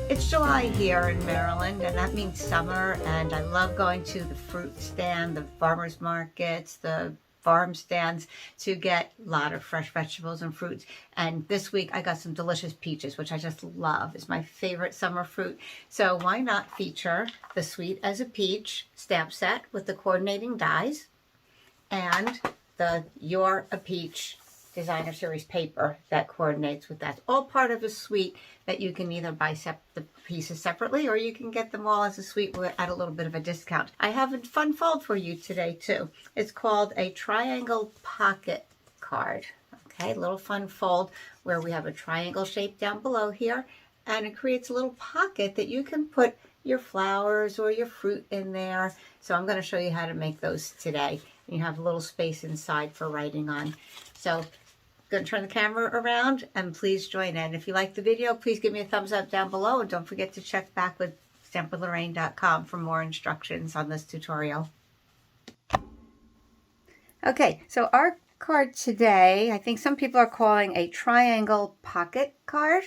It's July here in Maryland, and that means summer, and I love going to the fruit stand, the farmers markets, the farm stands to get a lot of fresh vegetables and fruits. And this week I got some delicious peaches, which I just love. It's my favorite summer fruit. So why not feature the Sweet as a Peach stamp set with the coordinating dies and the You're a Peach designer series paper that coordinates with that. All part of a suite that you can either buy the pieces separately, or you can get them all as a suite at a little bit of a discount. I have a fun fold for you today too. It's called a triangle pocket card. Okay, little fun fold where we have a triangle shape down below here, and it creates a little pocket that you can put your flowers or your fruit in there. So I'm going to show you how to make those today. You have a little space inside for writing on. So going to turn the camera around, and please join in. If you like the video, please give me a thumbs up down below, and don't forget to check back with stampwithlorraine.com for more instructions on this tutorial. Okay, so our card today, I think some people are calling a triangle pocket card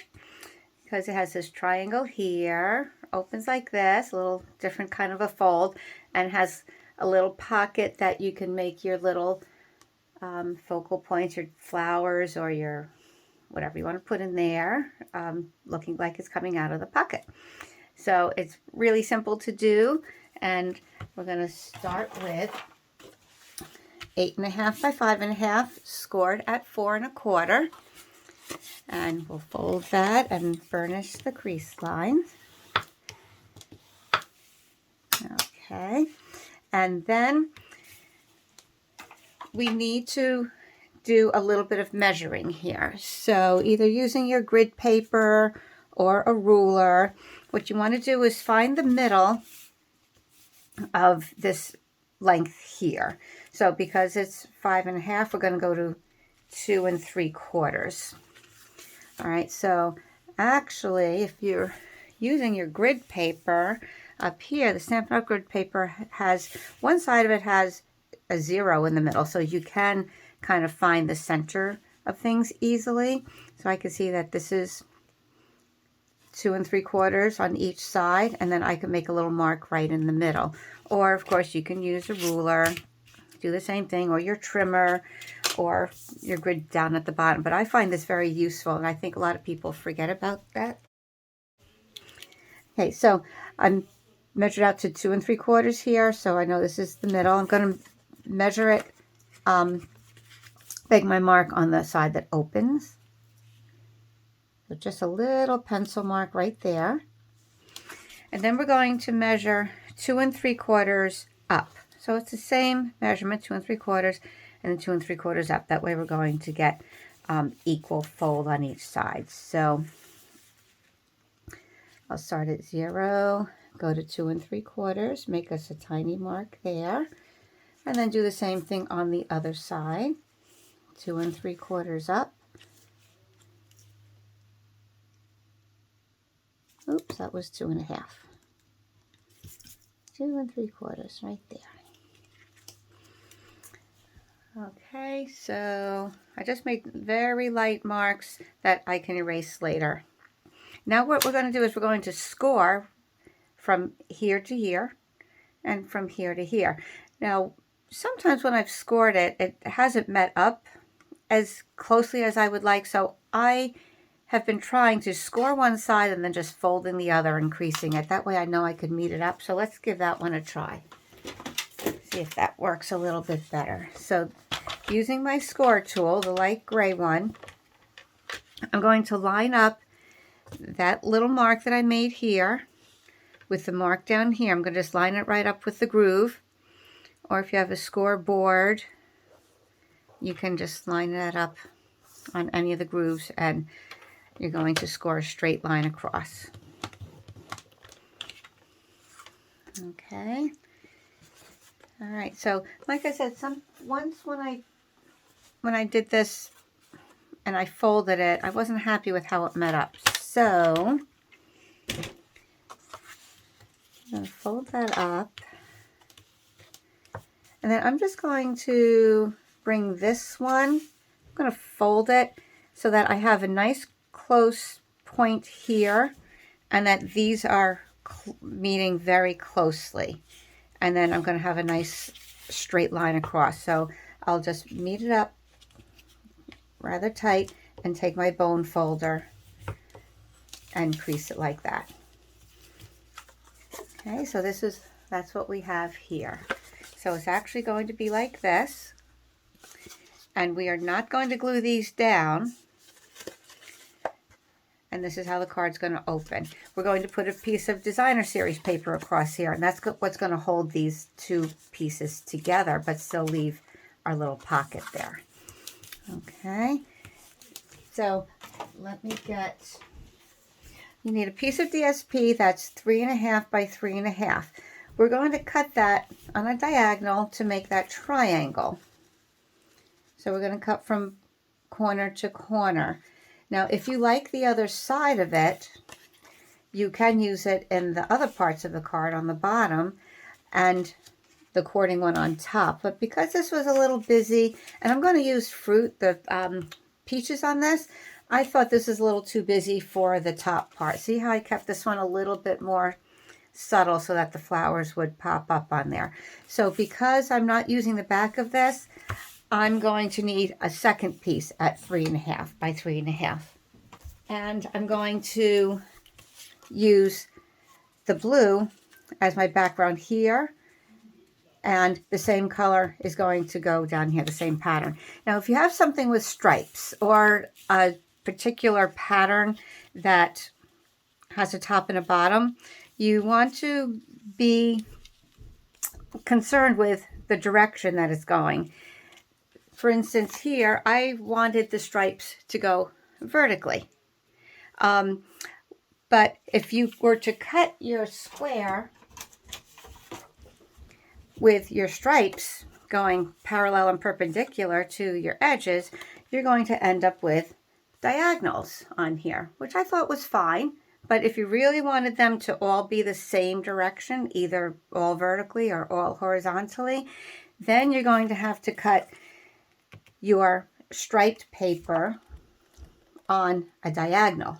because it has this triangle here, opens like this, a little different kind of a fold, and has a little pocket that you can make your little focal points, your flowers, or your whatever you want to put in there, looking like it's coming out of the pocket. So it's really simple to do, and we're going to start with 8.5 by 5.5 scored at 4 1/4, and we'll fold that and burnish the crease lines. Okay, and then we need to do a little bit of measuring here. So either using your grid paper or a ruler, what you want to do is find the middle of this length here. So because it's 5.5, we're going to go to 2 3/4. All right, so actually, if you're using your grid paper, up here, the Stampin' Up grid paper has, one side of it has a 0 in the middle, so you can kind of find the center of things easily. So I can see that this is 2 3/4 on each side, and then I can make a little mark right in the middle. Or of course you can use a ruler, do the same thing, or your trimmer, or your grid down at the bottom. But I find this very useful, and I think a lot of people forget about that. Okay, so I'm measured out to 2 3/4 here, so I know this is the middle. I'm going to measure it, make my mark on the side that opens. So just a little pencil mark right there. And then we're going to measure 2 3/4 up. So it's the same measurement, 2 3/4, and then 2 3/4 up. That way we're going to get equal fold on each side. So I'll start at 0, go to 2 3/4, make us a tiny mark there. And then do the same thing on the other side. 2 3/4 up. Oops, that was 2 1/2. 2 3/4 right there. Okay, so I just made very light marks that I can erase later. Now what we're going to do is we're going to score from here to here and from here to here. Now, sometimes when I've scored it, it hasn't met up as closely as I would like, so I have been trying to score one side and then just folding the other, increasing it. That way I know I could meet it up. So let's give that one a try. See if that works a little bit better. So using my score tool, the light gray one, I'm going to line up that little mark that I made here with the mark down here. I'm going to just line it right up with the groove. Or if you have a scoreboard, you can just line that up on any of the grooves, and you're going to score a straight line across. Okay. All right. So, like I said, once when I did this and I folded it, I wasn't happy with how it met up. So I'm going to fold that up. And then I'm just going to bring this one, I'm going to fold it so that I have a nice close point here and that these are meeting very closely. And then I'm going to have a nice straight line across. So I'll just meet it up rather tight and take my bone folder and crease it like that. Okay, so that's what we have here. So it's actually going to be like this. And we are not going to glue these down. And this is how the card's going to open. We're going to put a piece of designer series paper across here. And that's what's going to hold these two pieces together, but still leave our little pocket there. Okay. So let me get, you need a piece of DSP that's 3.5 by 3.5. We're going to cut that on a diagonal to make that triangle. So we're going to cut from corner to corner. Now, if you like the other side of it, you can use it in the other parts of the card on the bottom and the cording one on top. But because this was a little busy, and I'm going to use fruit, the peaches on this, I thought this is a little too busy for the top part. See how I kept this one a little bit more subtle so that the flowers would pop up on there. So because I'm not using the back of this, I'm going to need a second piece at 3.5 by 3.5. And I'm going to use the blue as my background here. And the same color is going to go down here, the same pattern. Now, if you have something with stripes or a particular pattern that has a top and a bottom, you want to be concerned with the direction that it's going. For instance, here, I wanted the stripes to go vertically. But if you were to cut your square with your stripes going parallel and perpendicular to your edges, you're going to end up with diagonals on here, which I thought was fine. But if you really wanted them to all be the same direction, either all vertically or all horizontally, then you're going to have to cut your striped paper on a diagonal.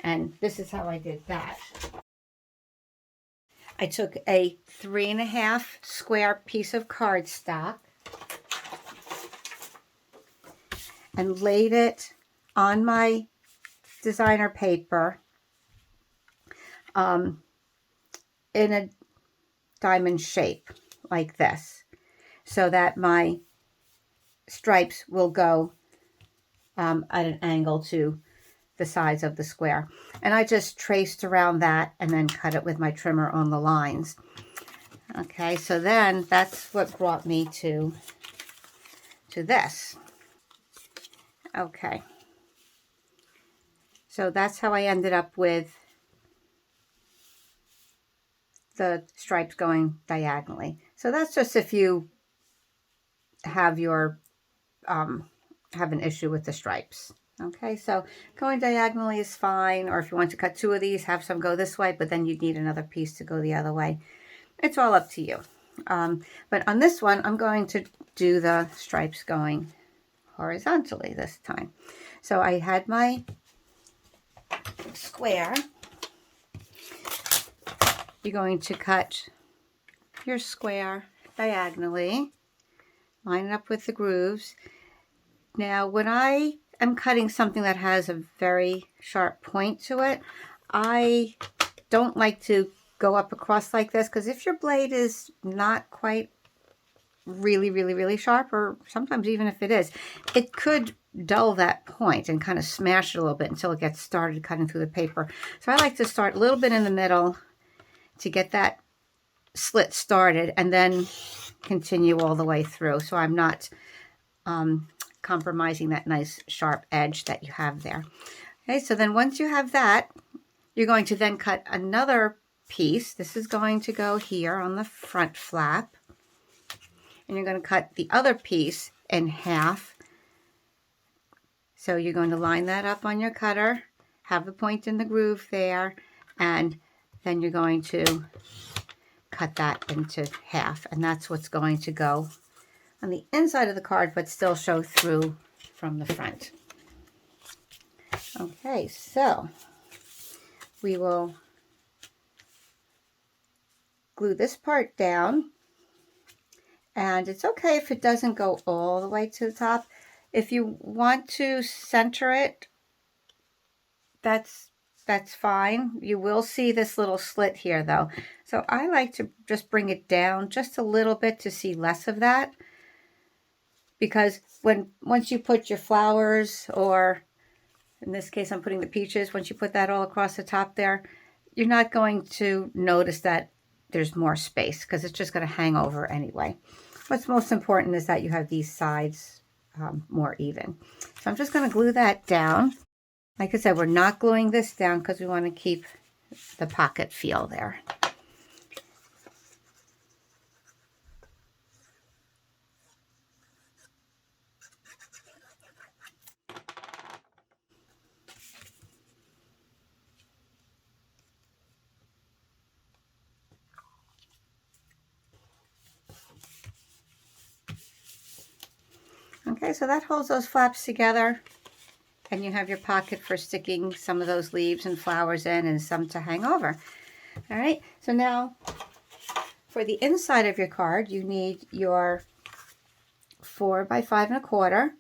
And this is how I did that. I took a 3.5 square piece of cardstock and laid it on my designer paper in a diamond shape like this, so that my stripes will go at an angle to the sides of the square. And I just traced around that and then cut it with my trimmer on the lines. Okay, so then that's what brought me to this. Okay, so that's how I ended up with the stripes going diagonally. So that's just if you have your have an issue with the stripes. Okay, so going diagonally is fine, or if you want to cut two of these, have some go this way, but then you'd need another piece to go the other way. It's all up to you. But on this one, I'm going to do the stripes going horizontally this time. So I had my square. You're going to cut your square diagonally, line it up with the grooves. Now, when I am cutting something that has a very sharp point to it, I don't like to go up across like this, because if your blade is not quite really sharp, or sometimes even if it is, it could dull that point and kind of smash it a little bit until it gets started cutting through the paper. So I like to start a little bit in the middle to get that slit started and then continue all the way through, so I'm not compromising that nice sharp edge that you have there. Okay, so then once you have that, you're going to then cut another piece. This is going to go here on the front flap, and you're going to cut the other piece in half. So you're going to line that up on your cutter, have the point in the groove there, and then you're going to cut that into half, and that's what's going to go on the inside of the card, but still show through from the front. Okay, so we will glue this part down, and it's okay if it doesn't go all the way to the top. If you want to center it, that's fine. You will see this little slit here though. So I like to just bring it down just a little bit to see less of that. Because once you put your flowers, or in this case I'm putting the peaches, once you put that all across the top there, you're not going to notice that there's more space because it's just going to hang over anyway. What's most important is that you have these sides more even. So I'm just going to glue that down. Like I said, we're not gluing this down because we want to keep the pocket feel there. Okay, so that holds those flaps together, and you have your pocket for sticking some of those leaves and flowers in, and some to hang over. All right, so now for the inside of your card, you need your 4 by 5 1/4.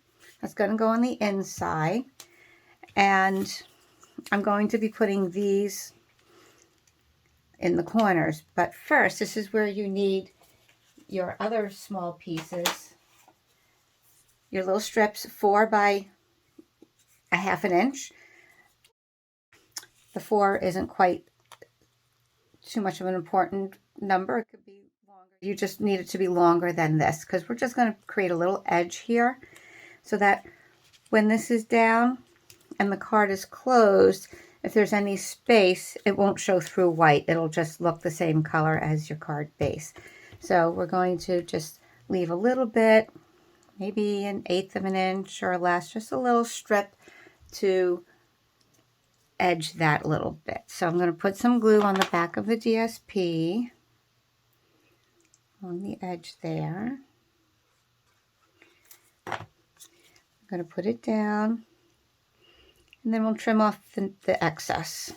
That's going to go on the inside, and I'm going to be putting these in the corners. But first, this is where you need your other small pieces, your little strips, 4 by 1/2 inch. The 4 isn't quite too much of an important number. It could be longer. You just need it to be longer than this, because we're just going to create a little edge here so that when this is down and the card is closed, if there's any space, it won't show through white. It'll just look the same color as your card base. So we're going to just leave a little bit, maybe 1/8 of an inch or less, just a little strip to edge that a little bit. So I'm going to put some glue on the back of the DSP on the edge there. I'm going to put it down, and then we'll trim off the excess.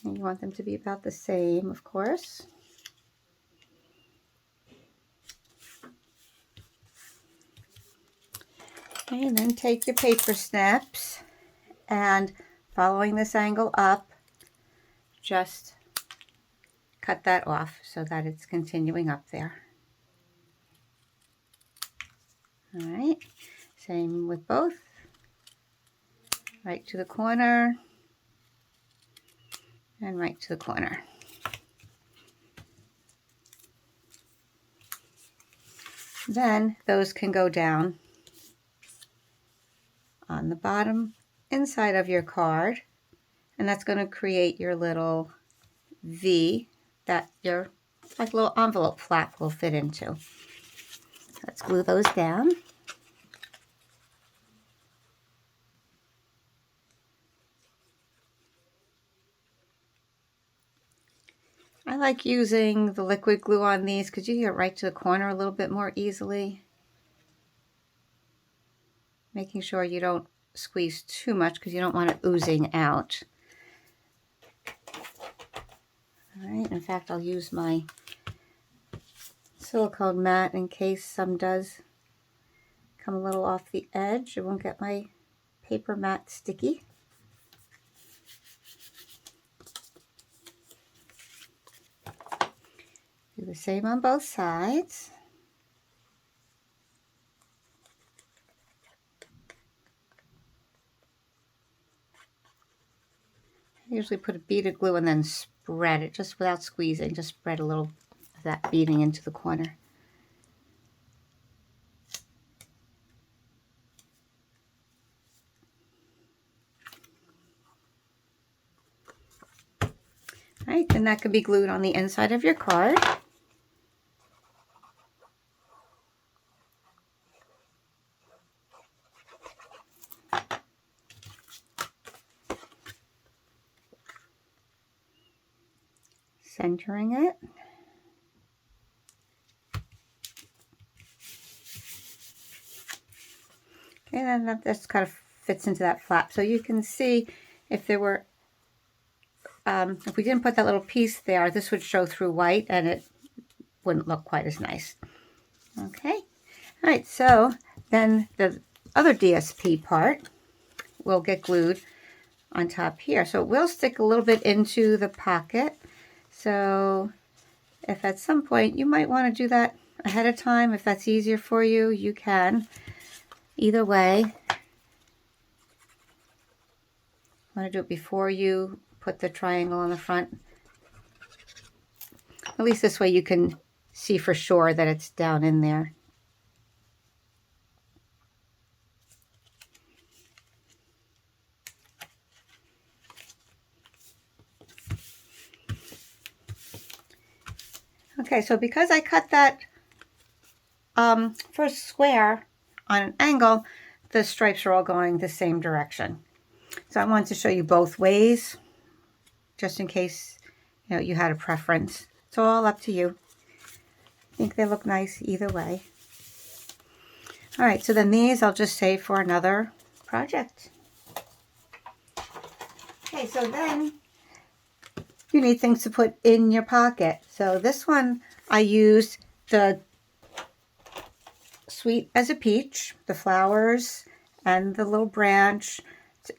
And you want them to be about the same, of course. Okay, and then take your paper snips, and following this angle up, just cut that off so that it's continuing up there. All right, same with both. Right to the corner, and right to the corner. Then those can go down on the bottom inside of your card, and that's going to create your little V that your like little envelope flap will fit into. Let's glue those down. I like using the liquid glue on these because you get right to the corner a little bit more easily. Making sure you don't squeeze too much because you don't want it oozing out. All right, in fact, I'll use my silicone mat in case some does come a little off the edge. It won't get my paper mat sticky. Do the same on both sides. I usually put a bead of glue and then spread it, just without squeezing, just spread a little of that beading into the corner. All right, then that could be glued on the inside of your card. centering it. Okay, and then this kind of fits into that flap. So you can see if there were, if we didn't put that little piece there, this would show through white and it wouldn't look quite as nice. Okay, all right, so then the other DSP part will get glued on top here. So it will stick a little bit into the pocket. So if at some point you might want to do that ahead of time, if that's easier for you, you can. Either way, want to do it before you put the triangle on the front. At least this way you can see for sure that it's down in there. Okay, so because I cut that first square on an angle, the stripes are all going the same direction. So I wanted to show you both ways, just in case you had a preference. It's all up to you. I think they look nice either way. All right, so then these I'll just save for another project. Okay, so then you need things to put in your pocket. So this one I used the Sweet as a Peach, the flowers and the little branch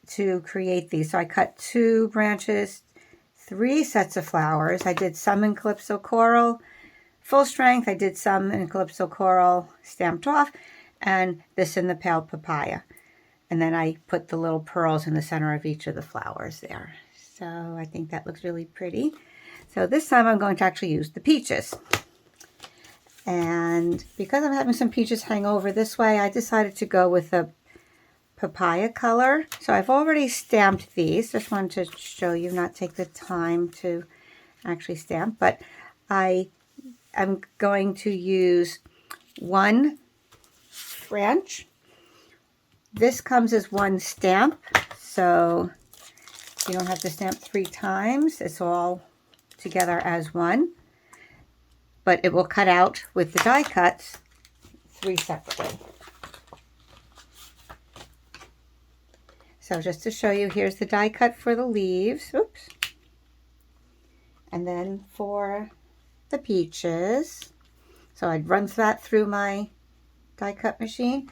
to create these. So I cut 2 branches, 3 sets of flowers. I did some in Calypso Coral, full strength. I did some in Calypso Coral stamped off, and this in the pale Papaya. And then I put the little pearls in the center of each of the flowers there. So I think that looks really pretty. So this time I'm going to actually use the peaches. And because I'm having some peaches hang over this way, I decided to go with a papaya color. So I've already stamped these. Just wanted to show you, not take the time to actually stamp, but I am going to use 1 branch. This comes as 1 stamp, so you don't have to stamp 3 times. It's all together as 1, but it will cut out with the die cuts 3 separately. So just to show you, here's the die cut for the leaves. Oops. And then for the peaches, so I'd run that through my die cut machine,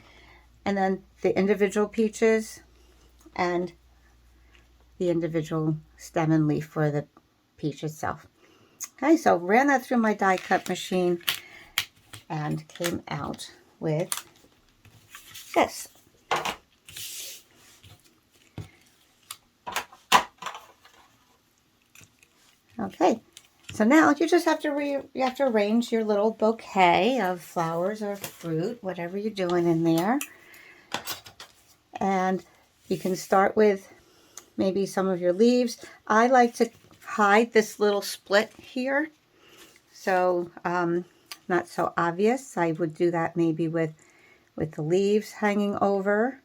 and then the individual peaches and the individual stem and leaf for the peach itself. Okay, so ran that through my die cut machine and came out with this. Okay, so now you just have to arrange your little bouquet of flowers or fruit, whatever you're doing in there. And you can start with maybe some of your leaves. I like to hide this little split here, so not so obvious. I would do that maybe with the leaves hanging over.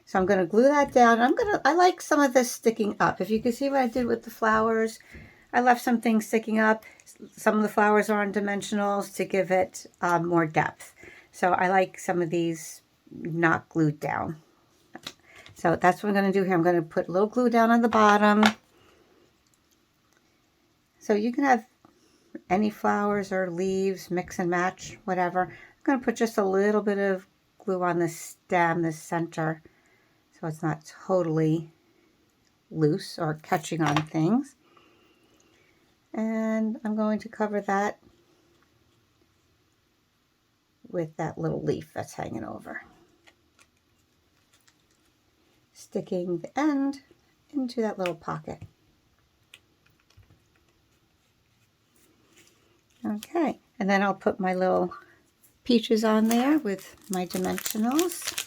So I'm going to glue that down. I like some of this sticking up. If you can see what I did with the flowers, I left some things sticking up. Some of the flowers are on dimensionals to give it more depth. So I like some of these not glued down. So that's what I'm going to do here. I'm going to put a little glue down on the bottom. So you can have any flowers or leaves, mix and match, whatever. I'm going to put just a little bit of glue on the stem, the center, so it's not totally loose or catching on things. And I'm going to cover that with that little leaf that's hanging over, sticking the end into that little pocket. Okay, and then I'll put my little peaches on there with my dimensionals.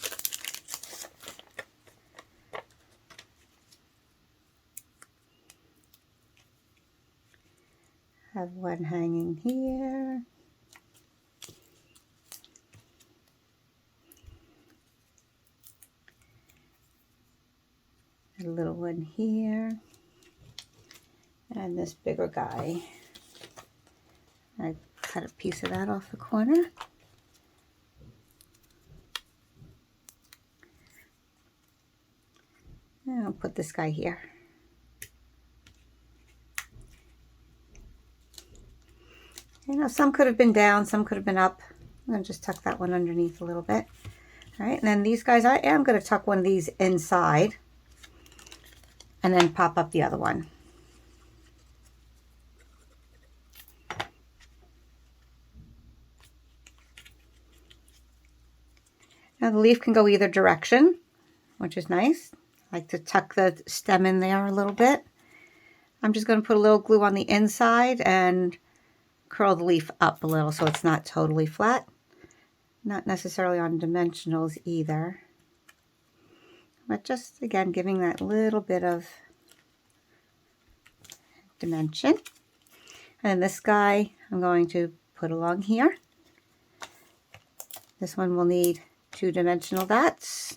Have one hanging here. A little one here. And this bigger guy, I cut a piece of that off the corner. And I'll put this guy here. You know, some could have been down, some could have been up. I'm going to just tuck that one underneath a little bit. All right, and then these guys, I am going to tuck one of these inside and then pop up the other one. Now the leaf can go either direction, which is nice. I like to tuck the stem in there a little bit. I'm just going to put a little glue on the inside and curl the leaf up a little so it's not totally flat. Not necessarily on dimensionals either, but just again giving that little bit of dimension. And this guy I'm going to put along here. This one will need 2-dimensional dots.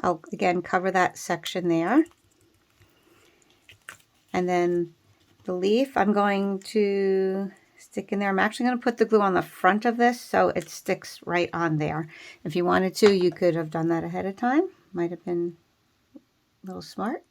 I'll again cover that section there. And then the leaf I'm going to stick in there. I'm actually going to put the glue on the front of this so it sticks right on there. If you wanted to, you could have done that ahead of time. Might have been a little smart.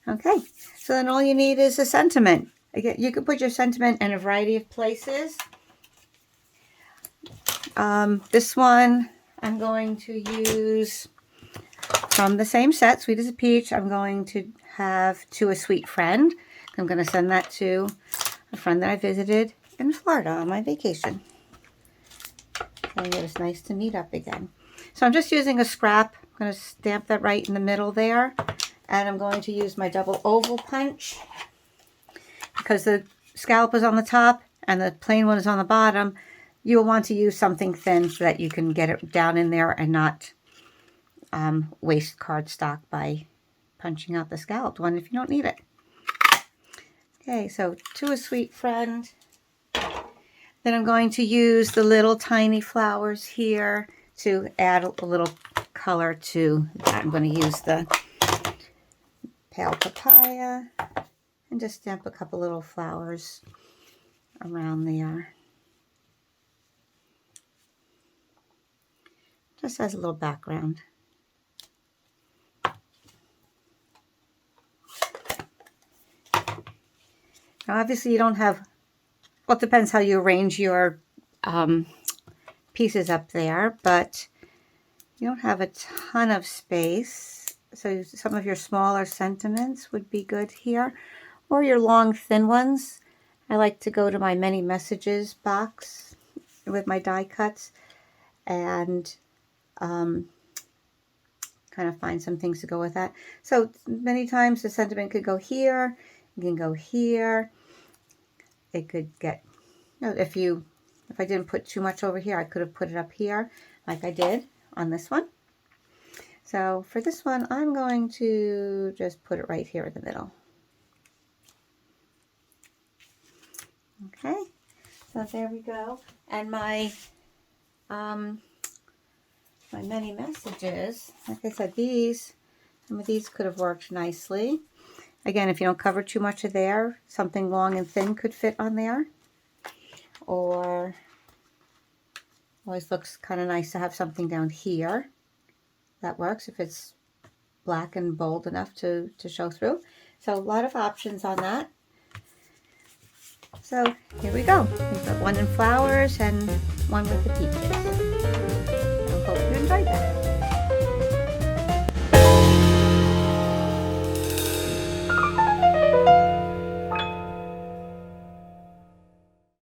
Okay, so then all you need is a sentiment. Again, you could put your sentiment in a variety of places. This one I'm going to use from the same set, Sweet as a Peach. I'm going to have To a Sweet Friend. I'm going to send that to a friend that I visited in Florida on my vacation. So it was nice to meet up again. So I'm just using a scrap. I'm going to stamp that right in the middle there. And I'm going to use my double oval punch because the scallop is on the top and the plain one is on the bottom. You'll want to use something thin so that you can get it down in there and not waste cardstock by punching out the scalloped one if you don't need it. Okay, so To a Sweet Friend. Then I'm going to use the little tiny flowers here to add a little color to that. I'm going to use the pale papaya and just stamp a couple little flowers around there. Just as a little background. Now obviously you don't have, well, it depends how you arrange your pieces up there, but you don't have a ton of space. So some of your smaller sentiments would be good here, or your long thin ones. I like to go to my many messages box with my die cuts and kind of find some things to go with that. So many times the sentiment could go here, it can go here. It could get, you know, if I didn't put too much over here, I could have put it up here like I did on this one. So for this one, I'm going to just put it right here in the middle. Okay, so there we go. And my my many messages, like I said, some of these could have worked nicely. Again, if you don't cover too much of there, something long and thin could fit on there. Or always looks kind of nice to have something down here. That works if it's black and bold enough to show through. So a lot of options on that. So here we go. We've got one in flowers and one with the peaches.